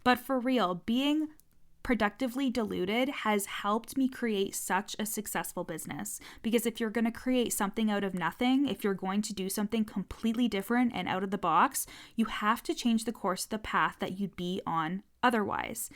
But for real, being productively deluded has helped me create such a successful business. Because if you're going to create something out of nothing, if you're going to do something completely different and out of the box, you have to change the course of the path that you'd be on otherwise.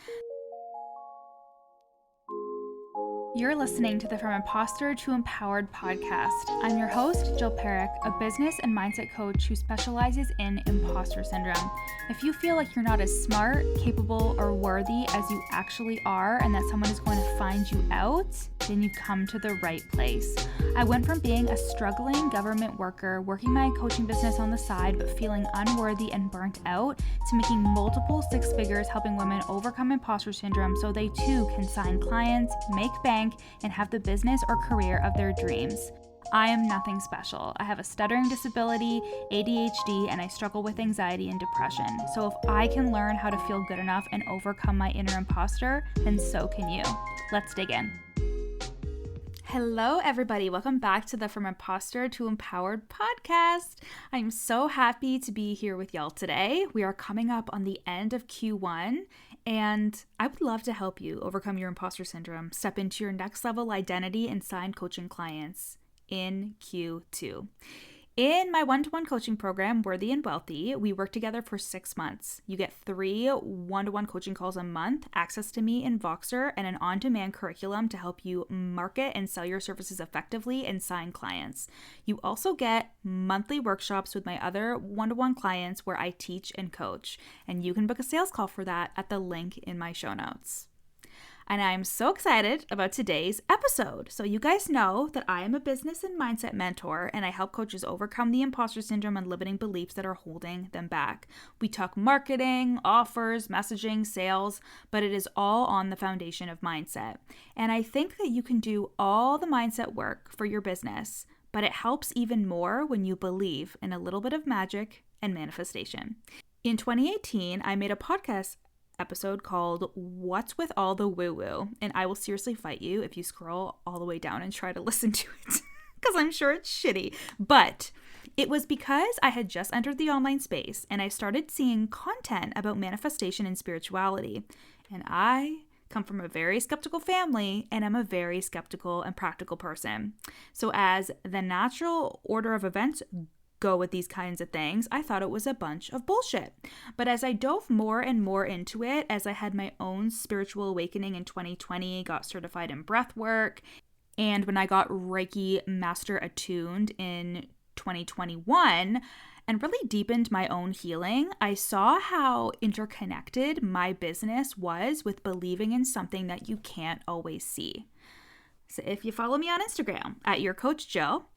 You're listening to the From Imposter to Empowered podcast. I'm your host, Jill Perrick, a business and mindset coach who specializes in imposter syndrome. If you feel like you're not as smart, capable, or worthy as you actually are, and that someone is going to find you out, then you've come to the right place. I went from being a struggling government worker, working my coaching business on the side, but feeling unworthy and burnt out, to making multiple six figures helping women overcome imposter syndrome so they too can sign clients, make bank, and have the business or career of their dreams. I am nothing special. I have a stuttering disability, ADHD, and I struggle with anxiety and depression. So if I can learn how to feel good enough and overcome my inner imposter, then so can you. Let's dig in. Hello, everybody. Welcome back to the From Imposter to Empowered podcast. I'm so happy to be here with y'all today. We are coming up on the end of Q1, and I would love to help you overcome your imposter syndrome, step into your next level identity, and sign coaching clients in Q2. In my one-to-one coaching program, Worthy and Wealthy, we work together for 6 months. You get 3 one-to-one coaching calls a month, access to me in Voxer, and an on-demand curriculum to help you market and sell your services effectively and sign clients. You also get monthly workshops with my other one-to-one clients where I teach and coach, and you can book a sales call for that at the link in my show notes. And I'm so excited about today's episode. So you guys know that I am a business and mindset mentor, and I help coaches overcome the imposter syndrome and limiting beliefs that are holding them back. We talk marketing, offers, messaging, sales, but it is all on the foundation of mindset. And I think that you can do all the mindset work for your business, but it helps even more when you believe in a little bit of magic and manifestation. In 2018, I made a podcast episode called What's With All the Woo Woo, and I will seriously fight you if you scroll all the way down and try to listen to it because I'm sure it's shitty. But it was because I had just entered the online space and I started seeing content about manifestation and spirituality, and I come from a very skeptical family, and I'm a very skeptical and practical person. So as the natural order of events go with these kinds of things, I thought it was a bunch of bullshit. But as I dove more and more into it, as I had my own spiritual awakening in 2020, got certified in breath work, and when I got Reiki Master Attuned in 2021 and really deepened my own healing, I saw how interconnected my business was with believing in something that you can't always see. So if you follow me on Instagram at Your Coach Jill,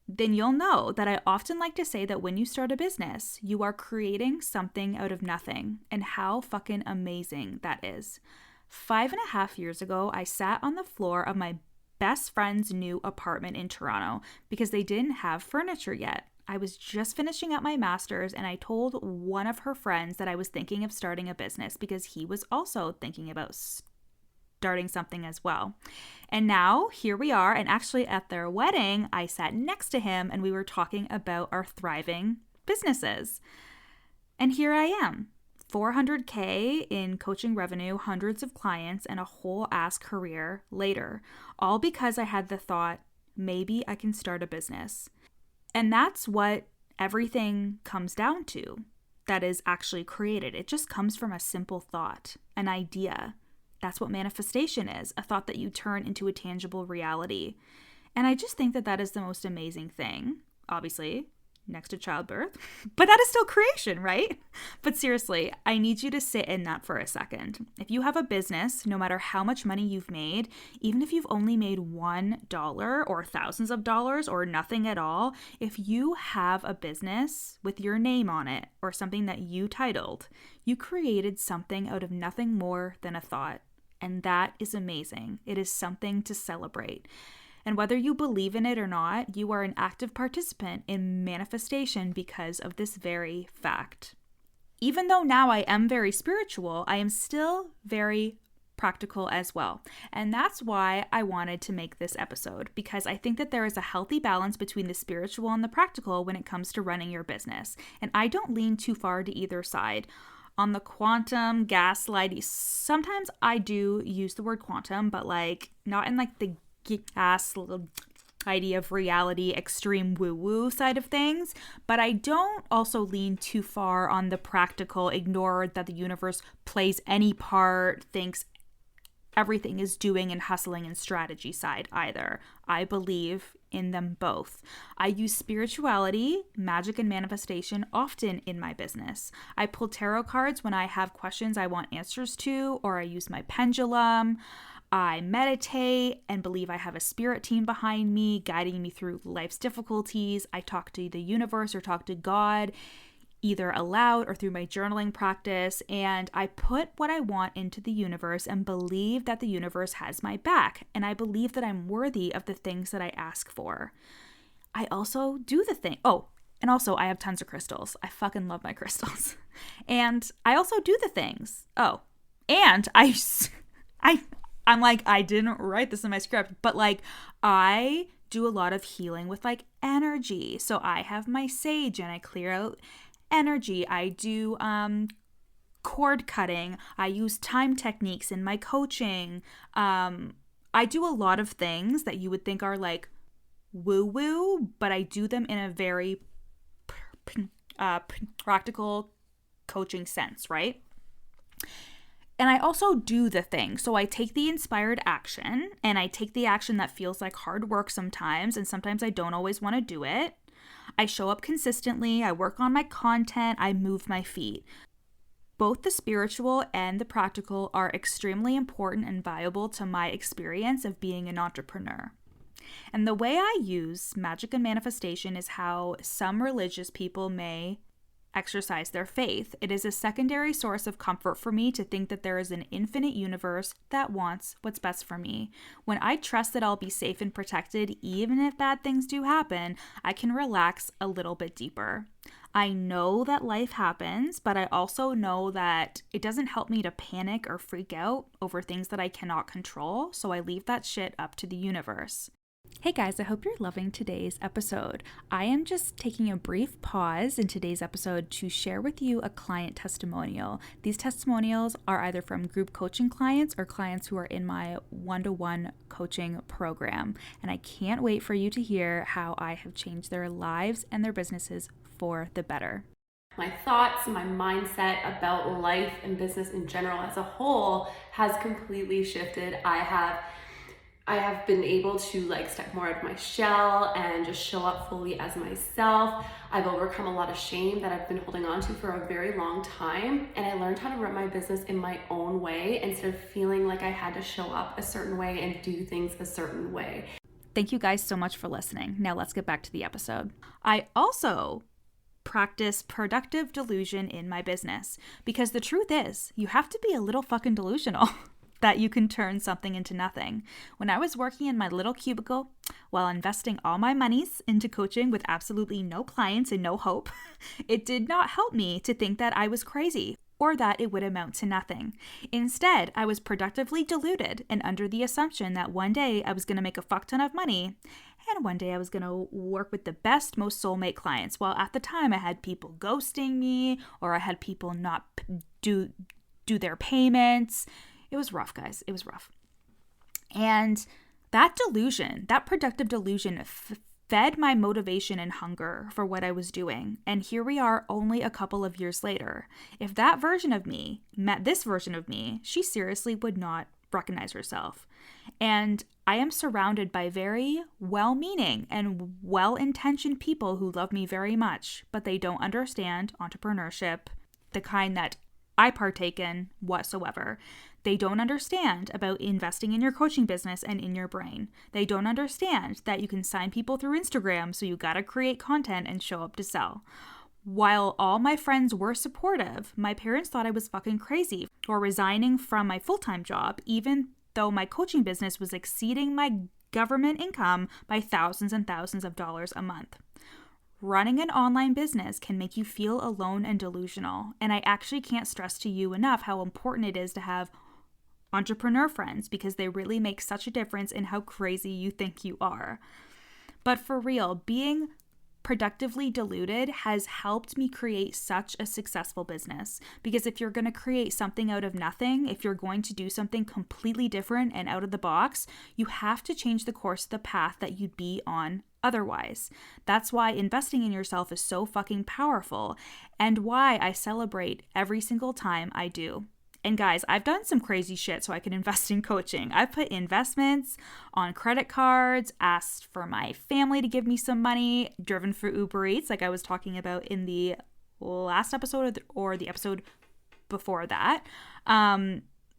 then you'll know that I often like to say that when you start a business, you are creating something out of nothing, and how fucking amazing that is. 5.5 years ago, I sat on the floor of my best friend's new apartment in Toronto because they didn't have furniture yet. I was just finishing up my master's, and I told one of her friends that I was thinking of starting a business because he was also thinking about starting something as well. And now here we are, and actually at their wedding, I sat next to him and we were talking about our thriving businesses. And here I am, $400K in coaching revenue, hundreds of clients, and a whole ass career later, all because I had the thought, maybe I can start a business. And that's what everything comes down to that is actually created. It just comes from a simple thought, an idea. That's what manifestation is, a thought that you turn into a tangible reality. And I just think that that is the most amazing thing, obviously, next to childbirth. But that is still creation, right? But seriously, I need you to sit in that for a second. If you have a business, no matter how much money you've made, even if you've only made $1 or thousands of dollars or nothing at all, if you have a business with your name on it or something that you titled, you created something out of nothing more than a thought. And that is amazing. It is something to celebrate. And whether you believe in it or not, you are an active participant in manifestation because of this very fact. Even though now I am very spiritual, I am still very practical as well. And that's why I wanted to make this episode, because I think that there is a healthy balance between the spiritual and the practical when it comes to running your business. And I don't lean too far to either side. on the quantum gaslighty. Sometimes I do use the word quantum, but like not in like the gaslighty idea of reality, extreme woo-woo side of things, but I don't also lean too far on the practical, ignore that the universe plays any part, thinks everything is doing and hustling and strategy side either. I believe in them both. I use spirituality, magic, and manifestation often in my business. I pull tarot cards when I have questions I want answers to, or I use my pendulum. I meditate and believe I have a spirit team behind me, guiding me through life's difficulties. I talk to the universe or talk to God, either aloud or through my journaling practice, and I put what I want into the universe and believe that the universe has my back, and I believe that I'm worthy of the things that I ask for. I also do the thing. Oh, and also I have tons of crystals. I fucking love my crystals. And I also do the things. Oh, and I'm like, I didn't write this in my script, but like I do a lot of healing with like energy. So I have my sage and I clear out energy. I do cord cutting. I use time techniques in my coaching. I do a lot of things that you would think are like woo-woo, but I do them in a very practical coaching sense, right? And I also do the thing. So I take the inspired action and I take the action that feels like hard work sometimes, and sometimes I don't always want to do it. I show up consistently, I work on my content, I move my feet. Both the spiritual and the practical are extremely important and valuable to my experience of being an entrepreneur. And the way I use magic and manifestation is how some religious people may exercise their faith. It is a secondary source of comfort for me to think that there is an infinite universe that wants what's best for me. When I trust that I'll be safe and protected, even if bad things do happen, I can relax a little bit deeper. I know that life happens, but I also know that it doesn't help me to panic or freak out over things that I cannot control, so I leave that shit up to the universe. Hey guys, I hope you're loving today's episode. I am just taking a brief pause in today's episode to share with you a client testimonial. These testimonials are either from group coaching clients or clients who are in my one-to-one coaching program. And I can't wait for you to hear how I have changed their lives and their businesses for the better. My thoughts, my mindset about life and business in general as a whole has completely shifted. I have been able to like step more out of my shell and just show up fully as myself. I've overcome a lot of shame that I've been holding on to for a very long time. And I learned how to run my business in my own way instead of feeling like I had to show up a certain way and do things a certain way. Thank you guys so much for listening. Now let's get back to the episode. I also practice productive delusion in my business because the truth is you have to be a little fucking delusional that you can turn something into nothing. When I was working in my little cubicle while investing all my monies into coaching with absolutely no clients and no hope, it did not help me to think that I was crazy or that it would amount to nothing. Instead, I was productively deluded and under the assumption that one day I was going to make a fuck ton of money and one day I was going to work with the best, most soulmate clients. While at the time I had people ghosting me or I had people not do their payments. It was rough, guys. It was rough. And that delusion, that productive delusion, fed my motivation and hunger for what I was doing. And here we are only a couple of years later. If that version of me met this version of me, she seriously would not recognize herself. And I am surrounded by very well-meaning and well-intentioned people who love me very much, but they don't understand entrepreneurship, the kind that I partake in whatsoever. They don't understand about investing in your coaching business and in your brain. They don't understand that you can sign people through Instagram, so you gotta create content and show up to sell. While all my friends were supportive, my parents thought I was fucking crazy for resigning from my full-time job, even though my coaching business was exceeding my government income by thousands and thousands of dollars a month. Running an online business can make you feel alone and delusional, and I actually can't stress to you enough how important it is to have entrepreneur friends because they really make such a difference in how crazy you think you are. But for real, being Productively Diluted has helped me create such a successful business, because if you're going to create something out of nothing, if you're going to do something completely different and out of the box, you have to change the course of the path that you'd be on otherwise. That's why investing in yourself is so fucking powerful, and why I celebrate every single time I do. And guys, I've done some crazy shit so I can invest in coaching. I've put investments on credit cards, asked for my family to give me some money, driven for Uber Eats, like I was talking about in the last episode or the episode before that.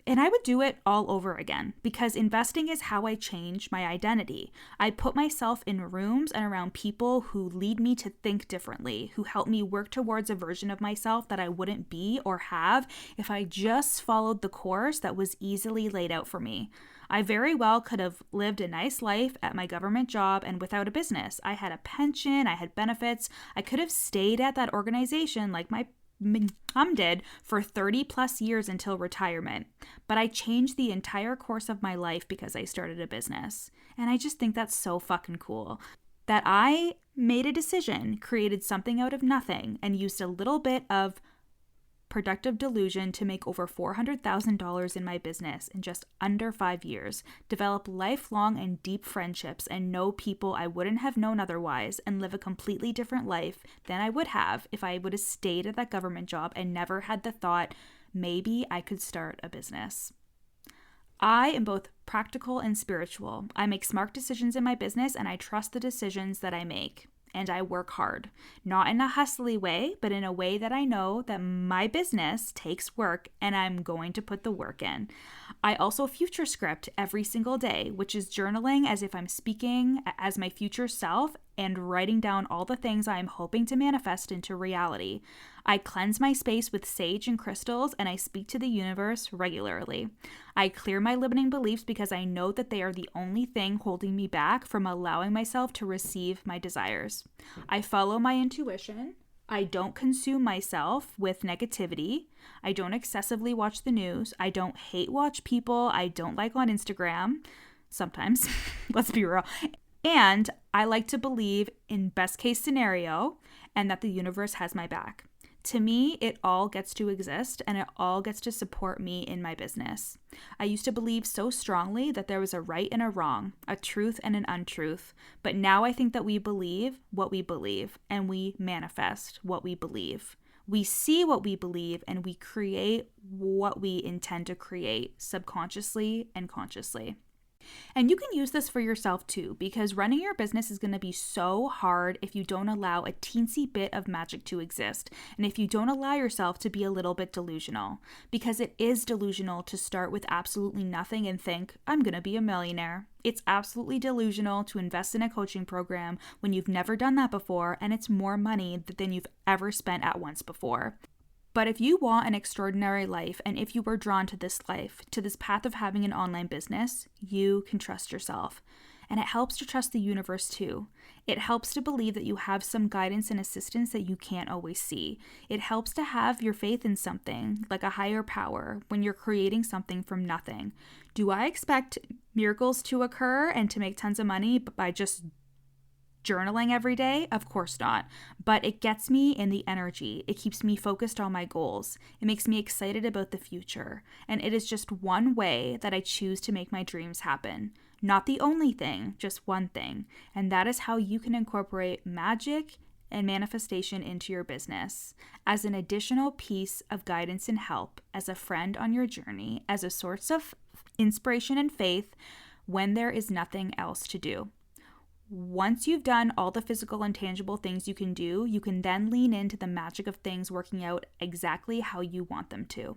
And I would do it all over again, because investing is how I change my identity. I put myself in rooms and around people who lead me to think differently, who help me work towards a version of myself that I wouldn't be or have if I just followed the course that was easily laid out for me. I very well could have lived a nice life at my government job and without a business. I had a pension, I had benefits. I could have stayed at that organization like my mom did for 30 plus years until retirement. But I changed the entire course of my life because I started a business. And I just think that's so fucking cool. That I made a decision, created something out of nothing, and used a little bit of productive delusion to make over $400,000 in my business in just under 5 years, develop lifelong and deep friendships, and know people I wouldn't have known otherwise, and live a completely different life than I would have if I would have stayed at that government job and never had the thought, maybe I could start a business. I am both practical and spiritual. I make smart decisions in my business, and I trust the decisions that I make. And I work hard, not in a hustly way, but in a way that I know that my business takes work and I'm going to put the work in. I also future script every single day, which is journaling as if I'm speaking as my future self and writing down all the things I'm hoping to manifest into reality. I cleanse my space with sage and crystals, and I speak to the universe regularly. I clear my limiting beliefs because I know that they are the only thing holding me back from allowing myself to receive my desires. I follow my intuition. I don't consume myself with negativity. I don't excessively watch the news. I don't hate watch people I don't like on Instagram. Sometimes, let's be real. And I like to believe in best case scenario and that the universe has my back. To me, it all gets to exist and it all gets to support me in my business. I used to believe so strongly that there was a right and a wrong, a truth and an untruth. But now I think that we believe what we believe and we manifest what we believe. We see what we believe and we create what we intend to create subconsciously and consciously. And you can use this for yourself too, because running your business is going to be so hard if you don't allow a teensy bit of magic to exist, and if you don't allow yourself to be a little bit delusional, because it is delusional to start with absolutely nothing and think, I'm going to be a millionaire. It's absolutely delusional to invest in a coaching program when you've never done that before, and it's more money than you've ever spent at once before. But if you want an extraordinary life, and if you were drawn to this life, to this path of having an online business, you can trust yourself. And it helps to trust the universe too. It helps to believe that you have some guidance and assistance that you can't always see. It helps to have your faith in something, like a higher power, when you're creating something from nothing. Do I expect miracles to occur and to make tons of money by just journaling every day? Of course not. But it gets me in the energy. It keeps me focused on my goals. It makes me excited about the future. And it is just one way that I choose to make my dreams happen. Not the only thing, just one thing. And that is how you can incorporate magic and manifestation into your business as an additional piece of guidance and help, as a friend on your journey, as a source of inspiration and faith when there is nothing else to do. Once you've done all the physical and tangible things you can do, you can then lean into the magic of things working out exactly how you want them to.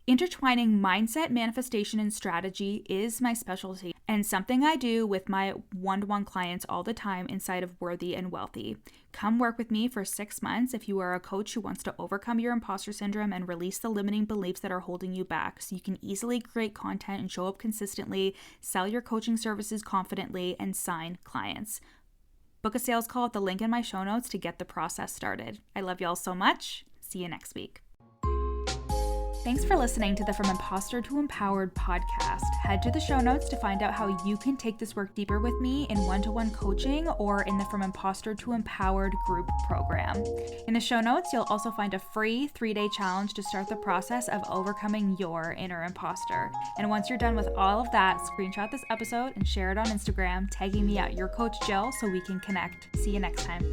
Intertwining mindset, manifestation, and strategy is my specialty and something I do with my one-to-one clients all the time inside of Worthy and Wealthy. Come work with me for 6 months if you are a coach who wants to overcome your imposter syndrome and release the limiting beliefs that are holding you back, so you can easily create content and show up consistently, sell your coaching services confidently, and sign clients. Book a sales call at the link in my show notes to get the process started. I love y'all so much. See you next week. Thanks for listening to the From Imposter to Empowered podcast. Head to the show notes to find out how you can take this work deeper with me in one-to-one coaching or in the From Imposter to Empowered group program. In the show notes, you'll also find a free 3-day challenge to start the process of overcoming your inner imposter. And once you're done with all of that, screenshot this episode and share it on Instagram, tagging me at your coach Jill so we can connect. See you next time.